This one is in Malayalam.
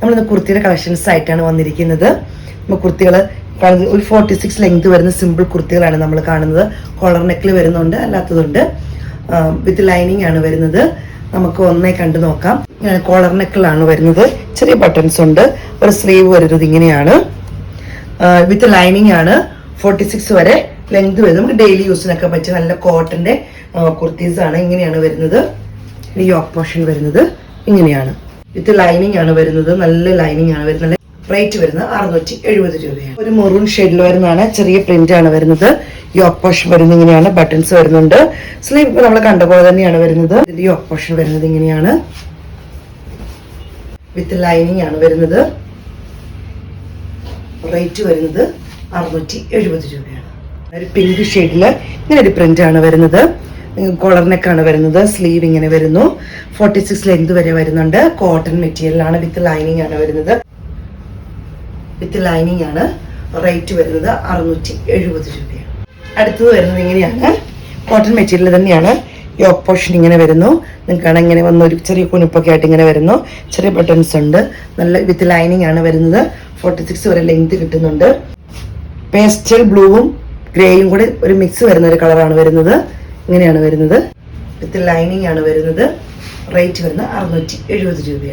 നമ്മളിന്ന് കുർത്തിയുടെ കളക്ഷൻസ് ആയിട്ടാണ് വന്നിരിക്കുന്നത്. നമ്മൾ കുർത്തികൾ ഒരു 46 ലെങ്ത് വരുന്ന സിമ്പിൾ കുർത്തികളാണ് നമ്മൾ കാണുന്നത്. കോളർ നെക്കിൽ വരുന്നുണ്ട്, അല്ലാത്തതുണ്ട്. വിത്ത് ലൈനിങ് ആണ് വരുന്നത്. നമുക്ക് ഒന്നായി കണ്ടു നോക്കാം. കോളർ നെക്കിലാണ് വരുന്നത്. ചെറിയ ബട്ടൺസ് ഉണ്ട്. ഒരു സ്ലീവ് വരുന്നത് ഇങ്ങനെയാണ്. വിത്ത് ലൈനിങ് ആണ്. 46 വരെ ലെങ്ത് വരും. നമുക്ക് ഡെയിലി യൂസിനൊക്കെ പറ്റിയ നല്ല കോട്ടന്റെ കുർത്തീസ് ആണ്. ഇങ്ങനെയാണ് വരുന്നത്. ഈ യോക്ക് പോർഷൻ വരുന്നത് ഇങ്ങനെയാണ്. വിത്ത് ലൈനിങ് ആണ് വരുന്നത്. നല്ല ലൈനിങ് ആണ് വരുന്നത്. റേറ്റ് വരുന്നത് 670 രൂപയാണ്. ഒരു മെറൂൺ ഷെയ്ഡിൽ വരുന്നതാണ്. ചെറിയ പ്രിന്റ് ആണ് വരുന്നത്. യോക്ക് പോർഷൻ വരുന്നത് ഇങ്ങനെയാണ്. ബട്ടൺസ് വരുന്നുണ്ട്. സ്ലീവ് ഇപ്പൊ നമ്മൾ കണ്ട പോലെ തന്നെയാണ് വരുന്നത്. ഇതിന്റെ യോക്ക് പോർഷൻ വരുന്നത് ഇങ്ങനെയാണ്. വിത്ത് ലൈനിങ് ആണ് വരുന്നത്. റേറ്റ് വരുന്നത് 670 രൂപയാണ്. ഒരു പിങ്ക് ഷെയ്ഡില് ഇങ്ങനെ ഒരു പ്രിന്റ് ആണ് വരുന്നത്. കോളർ നെക്കാണ് വരുന്നത്. സ്ലീവ് ഇങ്ങനെ വരുന്നു. 46 ലെങ്ത് വരെ വരുന്നുണ്ട്. കോട്ടൺ മെറ്റീരിയലാണ്. വിത്ത് ലൈനിങ് ആണ് വരുന്നത്. വിത്ത് ലൈനിങ് ആണ്. റേറ്റ് വരുന്നത് 670 രൂപയാണ്. അടുത്തത് വരുന്നത് ഇങ്ങനെയാണ്. കോട്ടൺ മെറ്റീരിയൽ തന്നെയാണ്. യോക്ക് പോർഷൻ ഇങ്ങനെ വരുന്നു. നിങ്ങൾക്കാണ് ഇങ്ങനെ വന്ന ഒരു ചെറിയ കുണിപ്പൊക്കെ ആയിട്ട് ഇങ്ങനെ വരുന്നു. ചെറിയ ബട്ടൺസ് ഉണ്ട്. നല്ല വിത്ത് ലൈനിങ് ആണ് വരുന്നത്. 46 വരെ ലെങ്ത് കിട്ടുന്നുണ്ട്. പേസ്റ്റൽ ബ്ലൂവും ഗ്രേയും കൂടി ഒരു മിക്സ് വരുന്ന ഒരു കളറാണ് വരുന്നത്. ഇങ്ങനെയാണ് വരുന്നത്. വിത്ത് ലൈനിങ് ആണ് വരുന്നത്. റേറ്റ് വരുന്നത് 670 രൂപയാണ്.